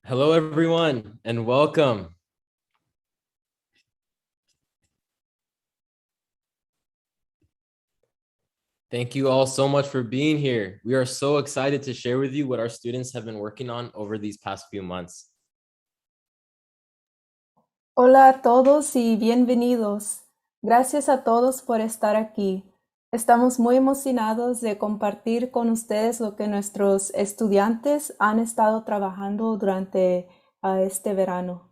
Hello, everyone, and welcome. Thank you all so much for being here. We are so excited to share with you what our students have been working on over these past few months. Hola a todos y bienvenidos. Gracias a todos por estar aquí. Estamos muy emocionados de compartir con ustedes lo que nuestros estudiantes han estado trabajando durante este verano.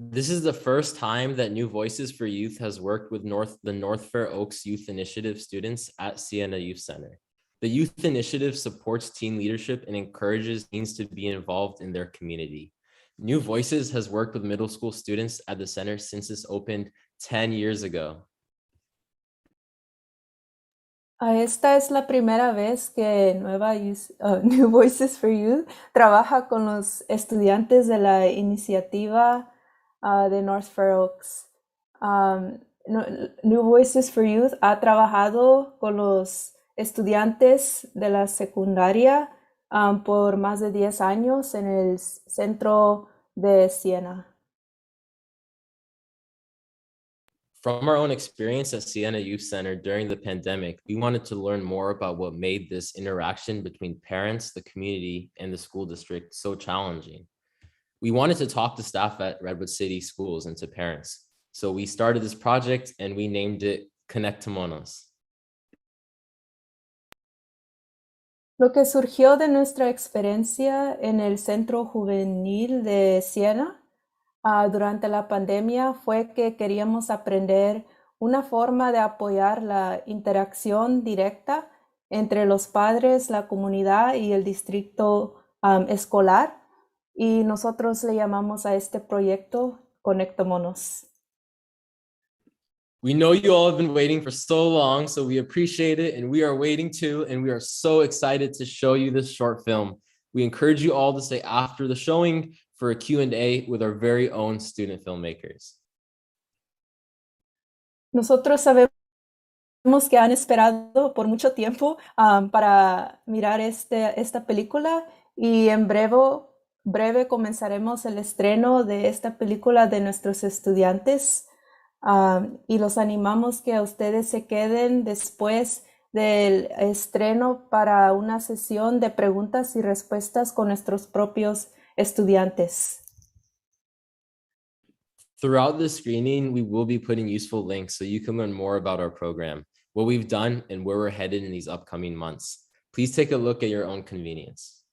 This is the first time that New Voices for Youth has worked with the North Fair Oaks Youth Initiative students at Siena Youth Center. The Youth Initiative supports teen leadership and encourages teens to be involved in their community. New Voices has worked with middle school students at the center since this opened 10 years ago. Esta es la primera vez que New Voices for Youth trabaja con los estudiantes de la iniciativa de North Fair Oaks. New Voices for Youth ha trabajado con los estudiantes de la secundaria por más de 10 años en el centro de Siena. From our own experience at Siena Youth Center during the pandemic, we wanted to learn more about what made this interaction between parents, the community, and the school district so challenging. We wanted to talk to staff at Redwood City Schools and to parents. So we started this project and we named it Conectemonos. Lo que surgió de nuestra experiencia en el Centro Juvenil de Siena durante la pandemia fue que queríamos aprender una forma de apoyar la interacción directa entre los padres, la comunidad y el distrito escolar. Y nosotros le llamamos a este proyecto Conectemonos. We know you all have been waiting for so long, so we appreciate it, and we are waiting too, and we are so excited to show you this short film. We encourage you all to stay after the showing for a Q&A with our very own student filmmakers. Nosotros sabemos que han esperado por mucho tiempo para mirar esta película y en breve comenzaremos el estreno de esta película de nuestros estudiantes y los animamos que a ustedes se queden después del estreno para una sesión de preguntas y respuestas con nuestros propios estudiantes. Throughout the screening, we will be putting useful links so you can learn more about our program, what we've done, and where we're headed in these upcoming months. Please take a look at your own convenience.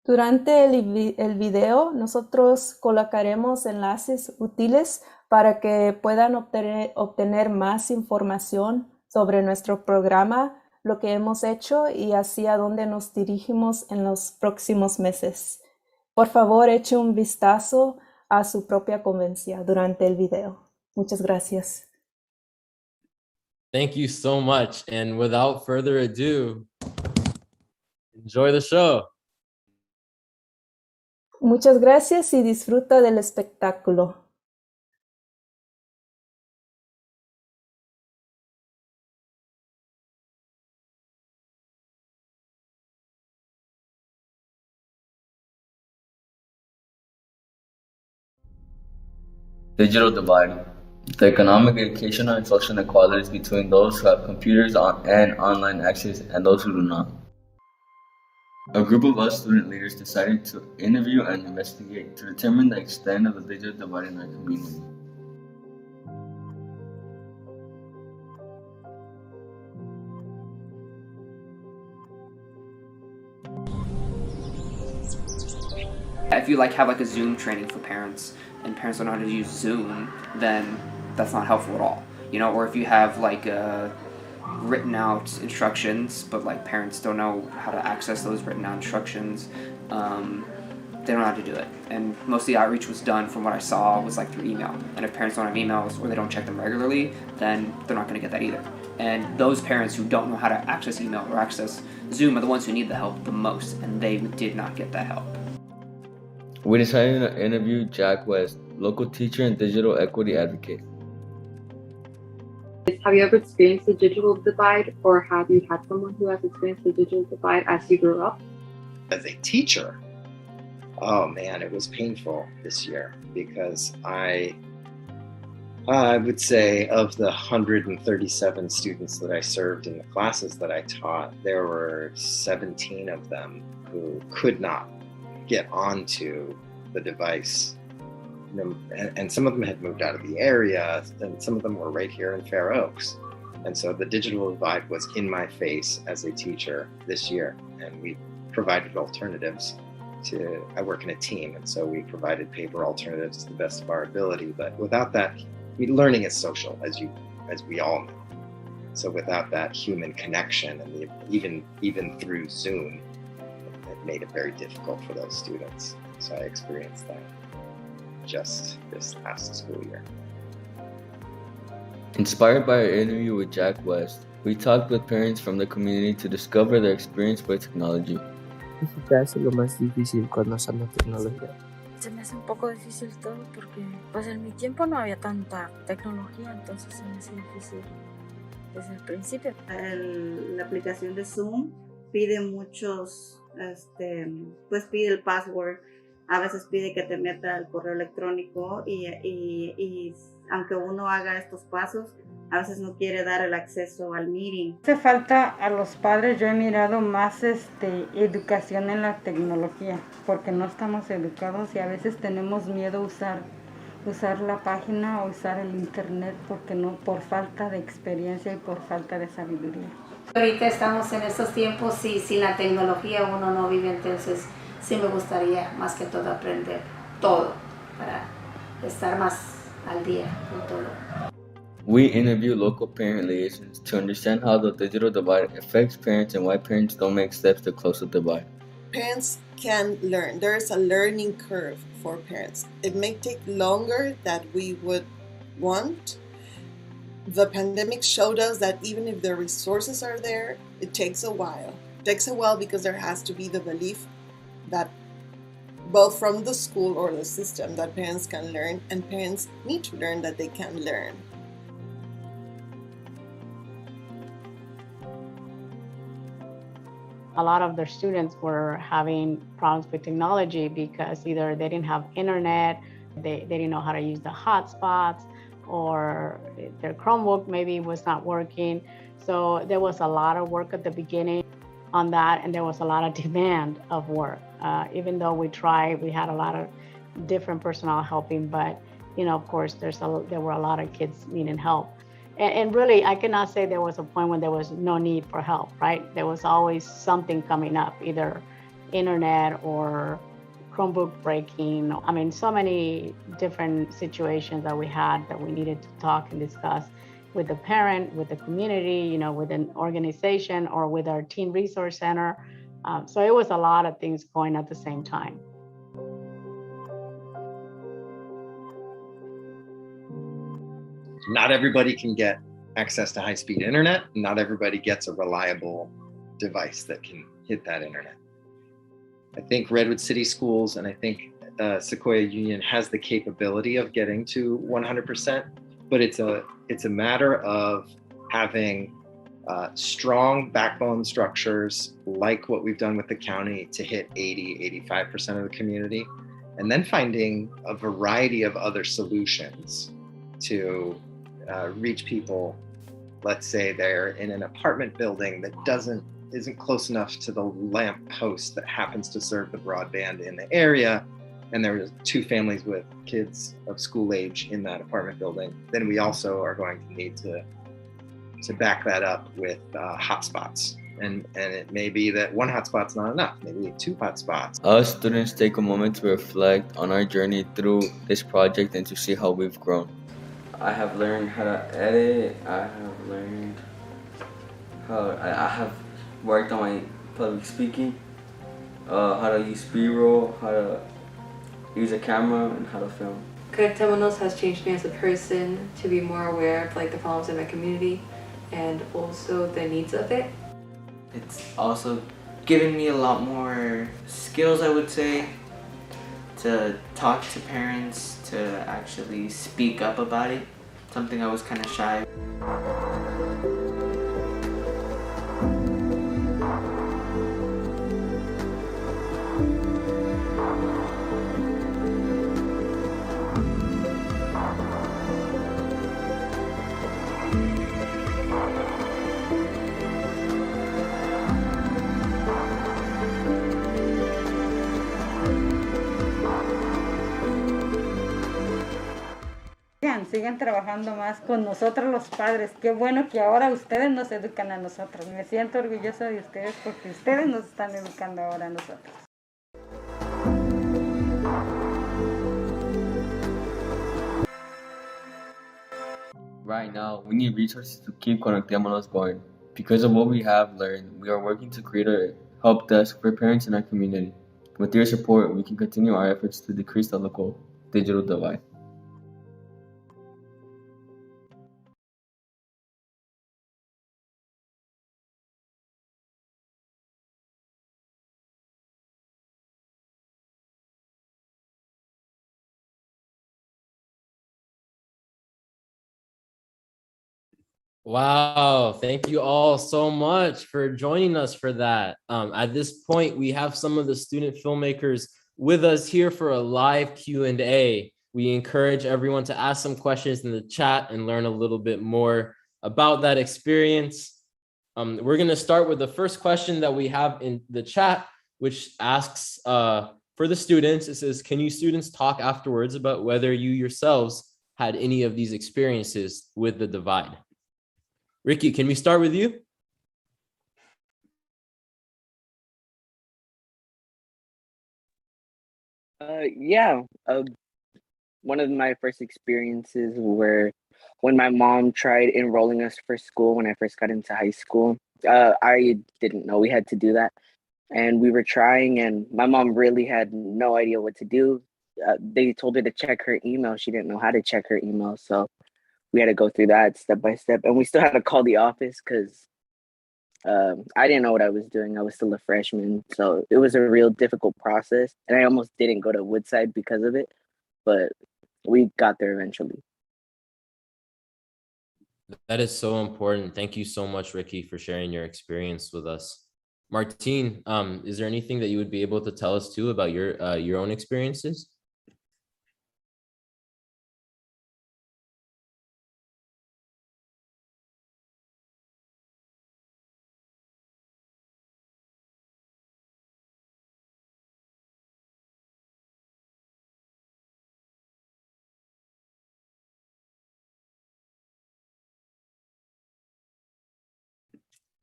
Durante el video, nosotros colocaremos enlaces útiles para que puedan obtener más información sobre nuestro programa, lo que hemos hecho y hacia dónde nos dirigimos en los próximos meses. Por favor, eche un vistazo a su propia conveniencia durante el video. Muchas gracias. Thank you so much. And without further ado, enjoy the show. Muchas gracias y disfruta del espectáculo. Digital divide. The economic, educational, and social inequalities between those who have computers and online access and those who do not. A group of us student leaders decided to interview and investigate to determine the extent of the digital divide in our community. If you have a Zoom training for parents and parents don't know how to use Zoom, then that's not helpful at all. Or if you have written out instructions, but parents don't know how to access those written out instructions, they don't know how to do it. And most of the outreach was done, from what I saw, was through email. And if parents don't have emails or they don't check them regularly, then they're not going to get that either. And those parents who don't know how to access email or access Zoom are the ones who need the help the most, and they did not get that help. We decided to interview Jack West, local teacher and digital equity advocate. Have you ever experienced the digital divide, or have you had someone who has experienced the digital divide as you grew up? As a teacher, oh man, it was painful this year because I would say of the 137 students that I served in the classes that I taught, there were 17 of them who could not get onto the device. And some of them had moved out of the area, and some of them were right here in Fair Oaks. And so the digital divide was in my face as a teacher this year, and we provided alternatives. I work in a team, and so we provided paper alternatives to the best of our ability. But without that, learning is social, as we all know. So without that human connection, and even through Zoom, it made it very difficult for those students. So I experienced that just this last school year. Inspired by our interview with Jack West, we talked with parents from the community to discover their experience with technology. ¿Qué se te hace lo más difícil cuando usamos tecnología? Se me hace un poco difícil todo porque pues en mi tiempo no había tanta tecnología, entonces se me hace difícil desde el principio. La aplicación de Zoom pide muchos, pues pide el password, a veces pide que te meta el correo electrónico y aunque uno haga estos pasos, a veces no quiere dar el acceso al meeting. Hace falta a los padres, yo he mirado más educación en la tecnología, porque no estamos educados y a veces tenemos miedo a usar la página o usar el internet por falta de experiencia y por falta de sabiduría. Ahorita estamos en estos tiempos y sin la tecnología uno no vive, entonces sí me gustaría más que todo aprender todo para estar más al día con todo. We interview local parent liaisons to understand how the digital divide affects parents and why parents don't make steps to close the divide. Parents can learn. There is a learning curve for parents. It may take longer than we would want. The pandemic showed us that even if the resources are there, it takes a while. It takes a while because there has to be the belief that both from the school or the system that parents can learn, and parents need to learn that they can learn. A lot of their students were having problems with technology because either they didn't have internet, they didn't know how to use the hotspots, or their Chromebook maybe was not working. So there was a lot of work at the beginning on that, and there was a lot of demand of work. Even though we tried, we had a lot of different personnel helping, but of course, there were a lot of kids needing help. And really, I cannot say there was a point when there was no need for help, right? There was always something coming up, either internet or Chromebook breaking. I mean, so many different situations that we had that we needed to talk and discuss with the parent, with the community, with an organization, or with our teen resource center. So it was a lot of things going at the same time. Not everybody can get access to high-speed internet. Not everybody gets a reliable device that can hit that internet. I think Redwood City Schools and I think Sequoia Union has the capability of getting to 100%, but it's a matter of having strong backbone structures like what we've done with the county to hit 85% of the community, and then finding a variety of other solutions to reach people. Let's say they're in an apartment building that isn't close enough to the lamp post that happens to serve the broadband in the area, and there are 2 families with kids of school age in that apartment building. Then we also are going to need to back that up with hotspots. And it may be that 1 hotspot's not enough, maybe 2 hotspots. Us students take a moment to reflect on our journey through this project and to see how we've grown. I have learned how to edit. I have worked on my public speaking, how to use B-roll, how to use a camera, and how to film. Conectemonos has changed me as a person to be more aware of the problems in my community and also the needs of it. It's also given me a lot more skills, I would say, to talk to parents, to actually speak up about it. something I was kind of shy. Sigan trabajando más con nosotros los padres. Qué bueno que ahora ustedes nos educan a nosotros. Me siento orgullosa de ustedes porque ustedes nos están educando ahora a nosotros. Right now, we need resources to keep Conectemonos going. Because of what we have learned, we are working to create a help desk for parents in our community. With your support, we can continue our efforts to decrease the local digital divide. Wow, thank you all so much for joining us for that. At this point, we have some of the student filmmakers with us here for a live Q&A. We encourage everyone to ask some questions in the chat and learn a little bit more about that experience. We're going to start with the first question that we have in the chat, which asks for the students. It says, can you students talk afterwards about whether you yourselves had any of these experiences with the divide? Ricky, can we start with you? Yeah, one of my first experiences were when my mom tried enrolling us for school when I first got into high school. I didn't know we had to do that. And we were trying, and my mom really had no idea what to do. They told her to check her email. She didn't know how to check her email. So we had to go through that step by step. And we still had to call the office because I didn't know what I was doing. I was still a freshman. So it was a real difficult process. And I almost didn't go to Woodside because of it. But we got there eventually. That is so important. Thank you so much, Ricky, for sharing your experience with us. Martine, is there anything that you would be able to tell us too about your own experiences?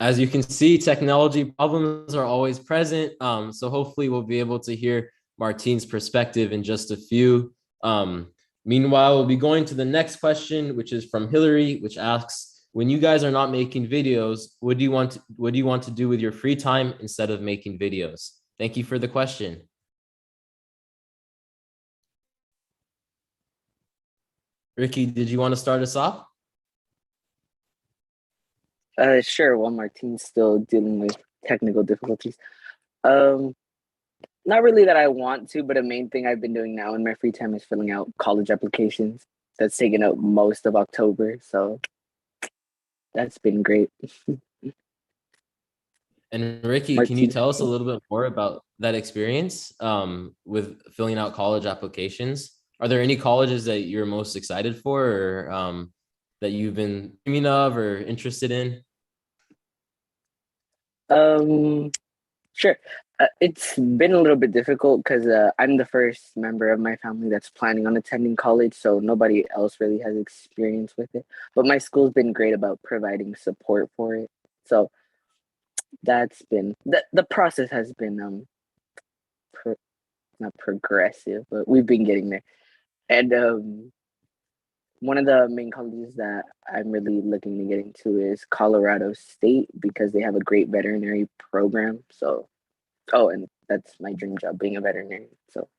As you can see, technology problems are always present. So hopefully we'll be able to hear Martine's perspective in just a few. Meanwhile, we'll be going to the next question, which is from Hillary, which asks, when you guys are not making videos, what do you want to do with your free time instead of making videos? Thank you for the question. Ricky, did you want to start us off? Sure, while Martine's still dealing with technical difficulties. Not really that I want to, but a main thing I've been doing now in my free time is filling out college applications. That's taken up most of October, so that's been great. And Ricky, can you tell us a little bit more about that experience with filling out college applications? Are there any colleges that you're most excited for, or that you've been dreaming of or interested in? Sure. It's been a little bit difficult because I'm the first member of my family that's planning on attending college, so nobody else really has experience with it. But my school's been great about providing support for it. So that's been the process has been not progressive, but we've been getting there. And one of the main colleges that I'm really looking to get into is Colorado State because they have a great veterinary program. So, and that's my dream job, being a veterinarian. So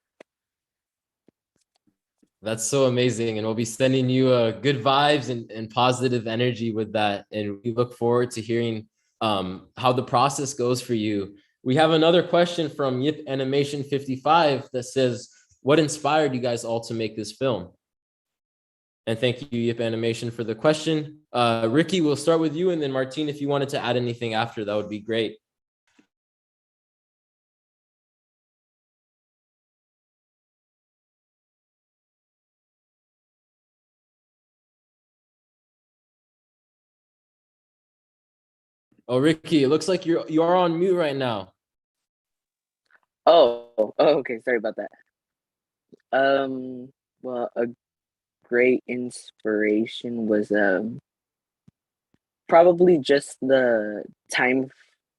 that's so amazing. And we'll be sending you good vibes and positive energy with that. And we look forward to hearing how the process goes for you. We have another question from Yip Animation 55 that says, what inspired you guys all to make this film? And thank you, Yip Animation, for the question. Ricky, we'll start with you, and then Martine, if you wanted to add anything after, that would be great. Oh, Ricky, it looks like you are on mute right now. Oh, okay. Sorry about that. Well, a great inspiration was probably just the time,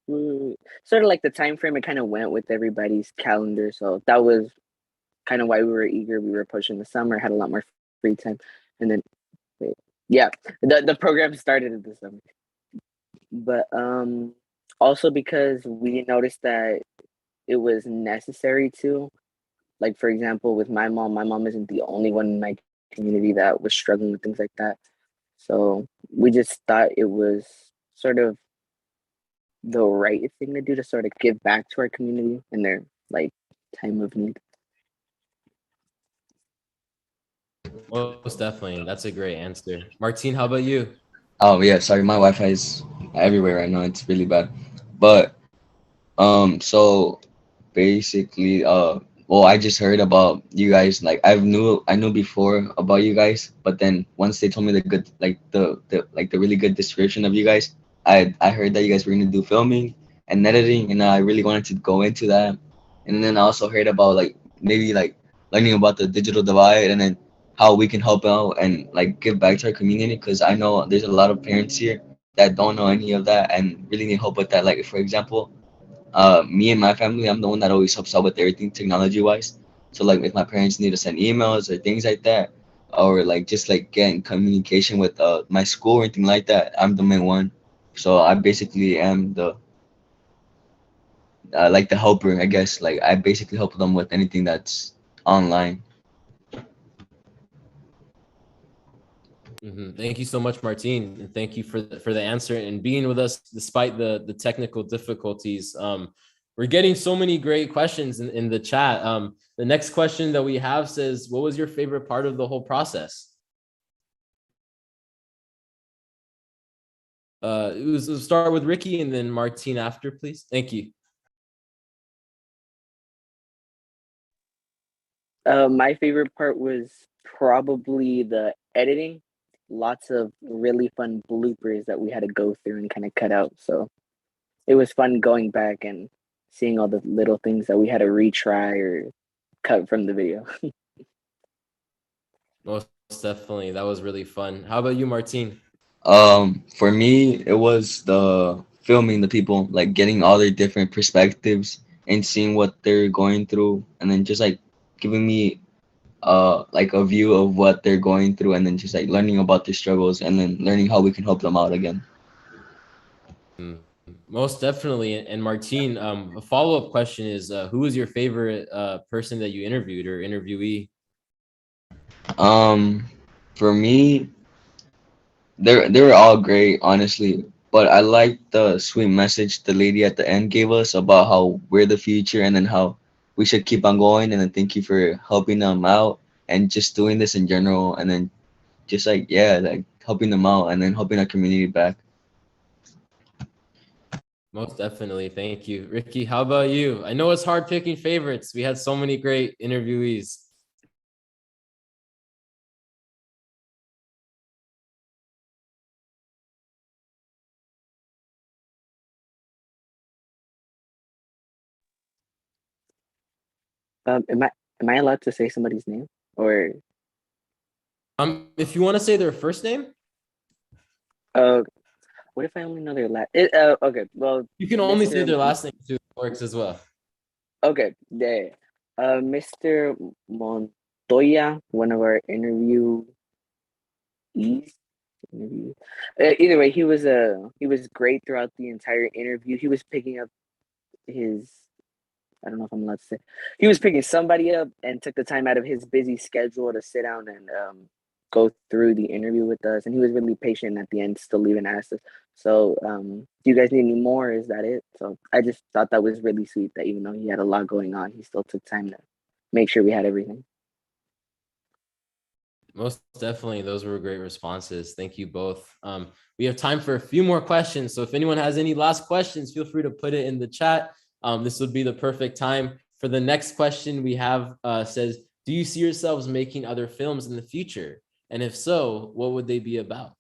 sort of like the time frame it kind of went with everybody's calendar. So that was kind of why we were eager. We were pushing the summer, had a lot more free time, and then yeah, the program started in the summer. But also because we noticed that it was necessary to, like, for example, with my mom isn't the only one in my community that was struggling with things like that. So we just thought it was sort of the right thing to do to sort of give back to our community in their like time of need. Most definitely. That's a great answer. Martine, how about you? Oh yeah, sorry, my Wi-Fi is everywhere right now. It's really bad. But so basically, well, I just heard about you guys. Like I knew before about you guys, but then once they told me the good, like the really good description of you guys, I heard that you guys were gonna do filming and editing, and I really wanted to go into that. And then I also heard about like maybe like learning about the digital divide, and then how we can help out and like give back to our community, because I know there's a lot of parents here that don't know any of that and really need help with that. Like for example, me and my family, I'm the one that always helps out with everything technology wise. So like if my parents need to send emails or things like that, or like just like get in communication with my school or anything like that, I'm the main one. So I basically am the like the helper, I guess. Like I basically help them with anything that's online. Thank you so much, Martine, and thank you for the answer and being with us despite the technical difficulties. We're getting so many great questions in the chat. The next question that we have says, "What was your favorite part of the whole process?" We'll start with Ricky and then Martine after, please. Thank you. My favorite part was probably the editing. Lots of really fun bloopers that we had to go through and kind of cut out. So it was fun going back and seeing all the little things that we had to retry or cut from the video. Most definitely. That was really fun. How about you, Martine? For me, it was the filming the people, like getting all their different perspectives and seeing what they're going through, and then just like giving me like a view of what they're going through, and then just like learning about their struggles, and then learning how we can help them out again. Most definitely. And Martine, a follow-up question is, who was your favorite person that you interviewed or interviewee? For me, they were all great, honestly. But I liked the sweet message the lady at the end gave us about how we're the future, and then how we should keep on going. And then thank you for helping them out and just doing this in general. And then just like, yeah, like helping them out and then helping our community back. Most definitely. Thank you. Ricky, how about you? I know it's hard picking favorites. We had so many great interviewees. Am I allowed to say somebody's name or? If you want to say their first name. What if I only know their last? Okay, well, You can only say their last name too. It works as well. Okay, there. Mr. Montoya, one of our interviewees. Either way, he was great throughout the entire interview. He was picking up his, I don't know if I'm allowed to say, he was picking somebody up and took the time out of his busy schedule to sit down and go through the interview with us. And he was really patient at the end, still even asked us. So, do you guys need any more? Is that it? So I just thought that was really sweet that even though he had a lot going on, he still took time to make sure we had everything. Most definitely, those were great responses. Thank you both. We have time for a few more questions. So if anyone has any last questions, feel free to put it in the chat. This would be the perfect time. For the next question we have says, do you see yourselves making other films in the future? And if so, what would they be about?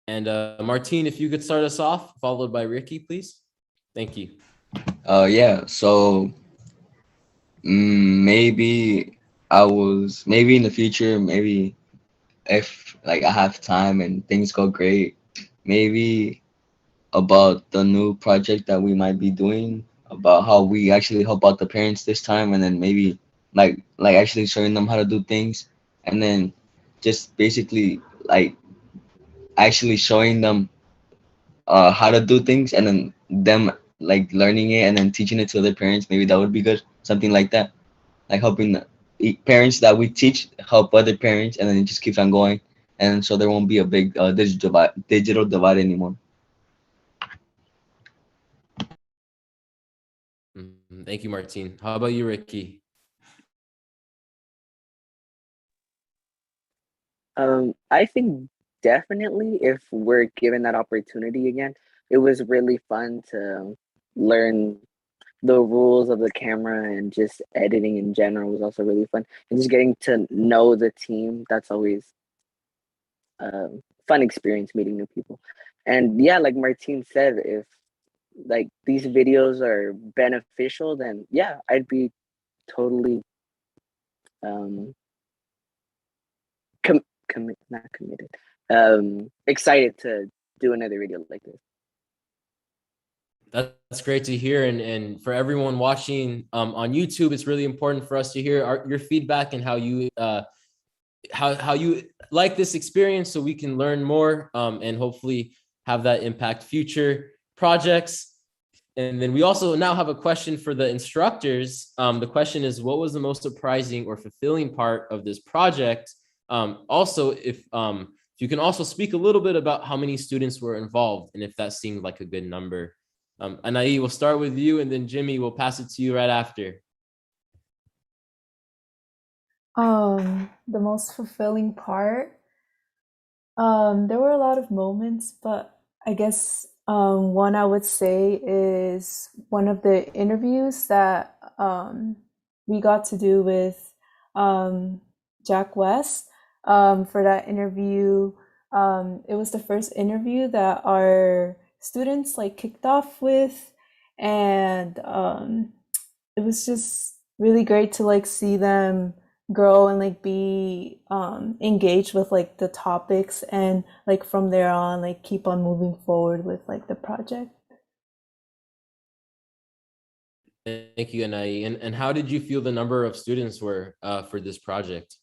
And Martine, if you could start us off, followed by Ricky, please. Thank you. Yeah, so maybe maybe in the future, maybe if like I have time and things go great, maybe about the new project that we might be doing, about how we actually help out the parents this time, and then maybe like actually showing them how to do things, and then just basically like actually showing them how to do things, and then them like learning it and then teaching it to their parents. Maybe that would be good, something like that, like helping the parents that we teach help other parents, and then it just keeps on going, and so there won't be a big digital divide anymore. Thank you, Martine. How about you, Ricky? I think definitely if we're given that opportunity again, it was really fun to learn the rules of the camera, and just editing in general was also really fun. And just getting to know the team, that's always a fun experience, meeting new people. And yeah, like Martine said, if like these videos are beneficial, then yeah, I'd be totally um not committed, excited to do another video like this. That's great to hear. And for everyone watching on YouTube, it's really important for us to hear your feedback and how you how you like this experience, so we can learn more and hopefully have that impact future projects. And then we also now have a question for the instructors. The question is, what was the most surprising or fulfilling part of this project? Also, if you can also speak a little bit about how many students were involved and if that seemed like a good number. Anai, we'll start with you, and then Jimmy, we'll pass it to you right after. The most fulfilling part. There were a lot of moments, but I guess one I would say is one of the interviews that we got to do with Jack West. For that interview, it was the first interview that our students like kicked off with, and it was just really great to like see them grow and like be engaged with like the topics, and like from there on like keep on moving forward with like the project. Thank you, Anai. And how did you feel the number of students were for this project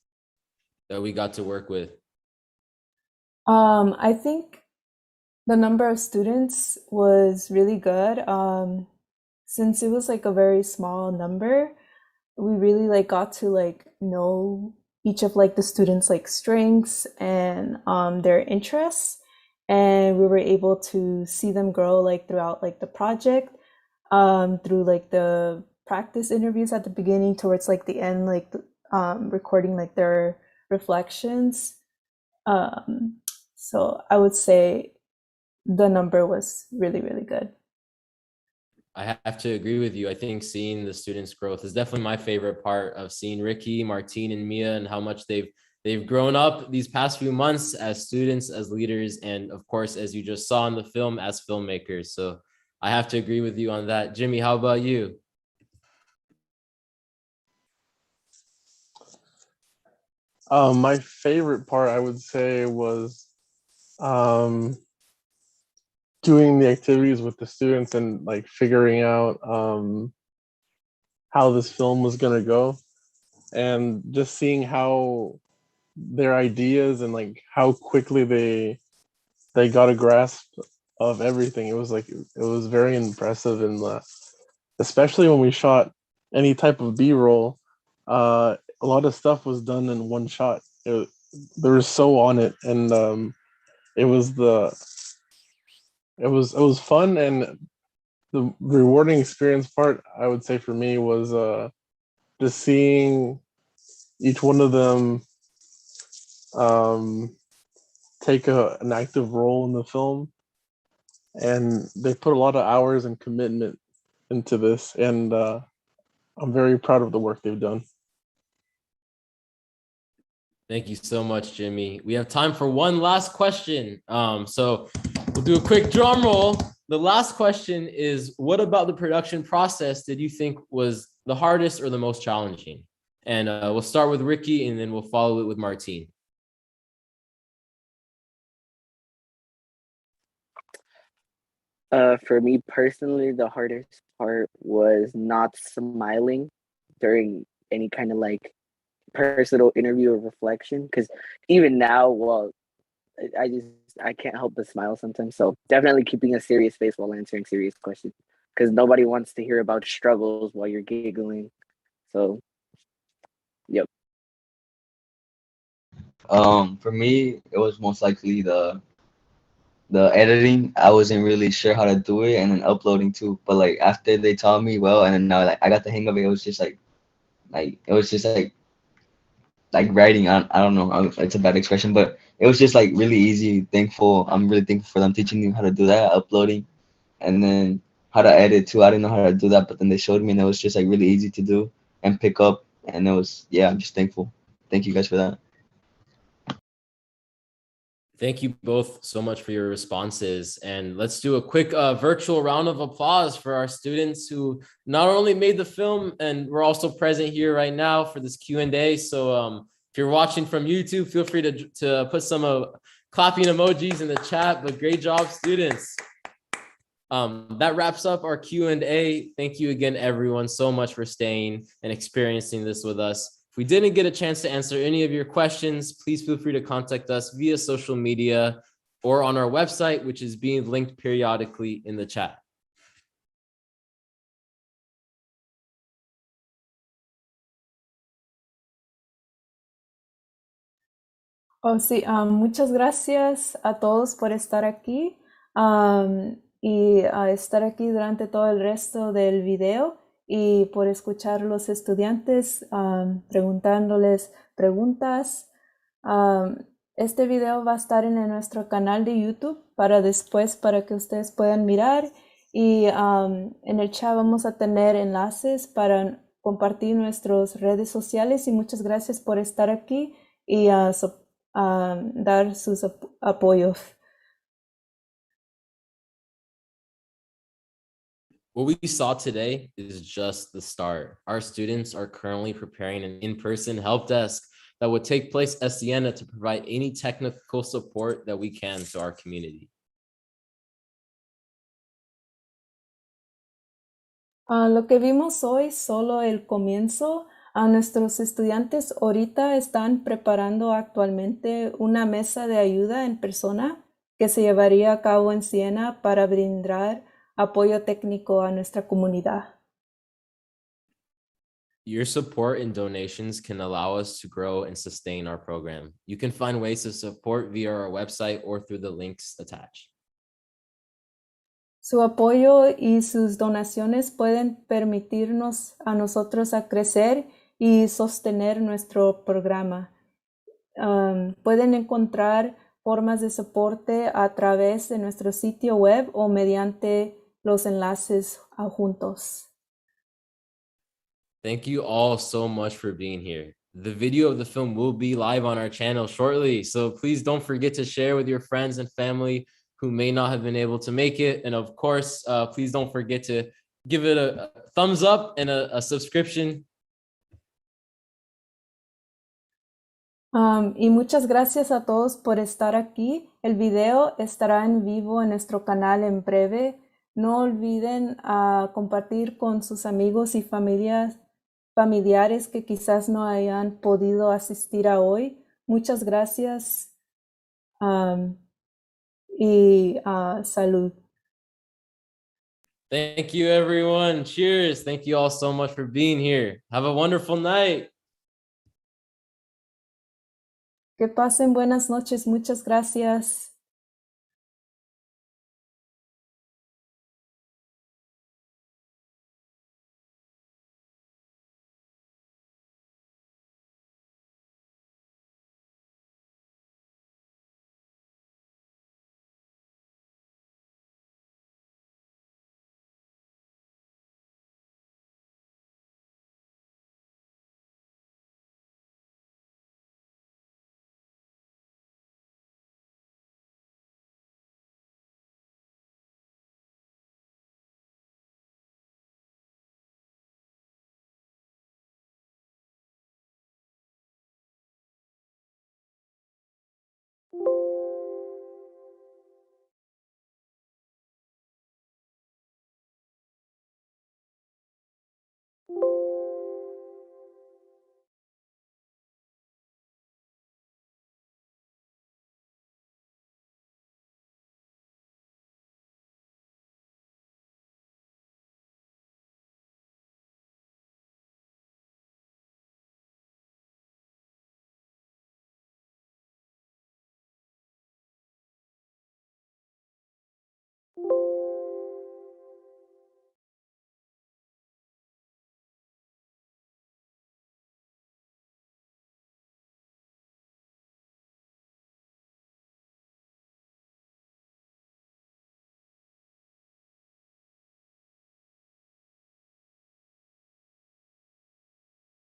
that we got to work with? I think the number of students was really good. Since it was like a very small number, we really like got to like know each of like the students like strengths and their interests, and we were able to see them grow like throughout like the project, through like the practice interviews at the beginning towards like the end, like recording like their reflections. So I would say the number was really, really good. I have to agree with you. I think seeing the students' growth is definitely my favorite part of seeing Ricky, Martine, and Mia, and how much they've grown up these past few months as students, as leaders, and of course, as you just saw in the film, as filmmakers. So I have to agree with you on that. Jimmy, how about you? My favorite part, I would say, was doing the activities with the students and like figuring out how this film was gonna go, and just seeing how their ideas and like how quickly they got a grasp of everything. It was like it was very impressive, and especially when we shot any type of B-roll, a lot of stuff was done in one shot. They were so on it, and it was it was fun, and the rewarding experience part, I would say, for me was just seeing each one of them um, take an active role in the film, and they put a lot of hours and commitment into this, and I'm very proud of the work they've done. Thank you so much, Jimmy. We have time for one last question. So we'll do a quick drum roll. The last question is, what about the production process did you think was the hardest or the most challenging? And we'll start with Ricky, and then we'll follow it with Martine. For me personally, the hardest part was not smiling during any kind of like personal interview or reflection. Because even now, well, I can't help but smile sometimes. So definitely keeping a serious face while answering serious questions, because nobody wants to hear about struggles while you're giggling. So, yep. For me, it was most likely the editing. I wasn't really sure how to do it, and then uploading too. But like after they taught me well, and then now like I got the hang of it, it was just like it was just like writing. I don't know. It's a bad expression, but it was just like really easy. Thankful. I'm really thankful for them teaching me how to do that, uploading, and then how to edit too. I didn't know how to do that, but then they showed me, and it was just like really easy to do and pick up. And it was, yeah, I'm just thankful. Thank you guys for that. Thank you both so much for your responses. And let's do a quick virtual round of applause for our students who not only made the film, and we're also present here right now for this Q&A. So if you're watching from YouTube, feel free to put some clapping emojis in the chat, but great job, students. That wraps up our Q&A. Thank you again, everyone, so much for staying and experiencing this with us. If we didn't get a chance to answer any of your questions, please feel free to contact us via social media or on our website, which is being linked periodically in the chat. Oh, sí, muchas gracias a todos por estar aquí y a estar aquí durante todo el resto del video y por escuchar a los estudiantes preguntándoles preguntas. Este video va a estar en nuestro canal de YouTube para después, para que ustedes puedan mirar, y en el chat vamos a tener enlaces para compartir nuestras redes sociales, y muchas gracias por estar aquí y dar sus apoyos. What we saw today is just the start. Our students are currently preparing an in-person help desk that would take place at Siena to provide any technical support that we can to our community. Lo que vimos hoy solo el comienzo. Nuestros estudiantes ahorita están preparando actualmente una mesa de ayuda en persona que se llevaría a cabo en Siena para brindar apoyo técnico a nuestra comunidad. Your support and donations can allow us to grow and sustain our program. You can find ways to support via our website or through the links attached. Su apoyo y sus donaciones pueden permitirnos a nosotros a crecer y sostener nuestro programa. Pueden encontrar formas de soporte a través de nuestro sitio web o mediante los enlaces adjuntos. Thank you all so much for being here. The video of the film will be live on our channel shortly, so please don't forget to share with your friends and family who may not have been able to make it. And of course, please don't forget to give it a thumbs up and a subscription. Y muchas gracias a todos por estar aquí. El video estará en vivo en nuestro canal en breve. No olviden compartir con sus amigos y familiares que quizás no hayan podido asistir a hoy. Muchas gracias y salud. Thank you, everyone. Cheers. Thank you all so much for being here. Have a wonderful night. Que pasen buenas noches. Muchas gracias.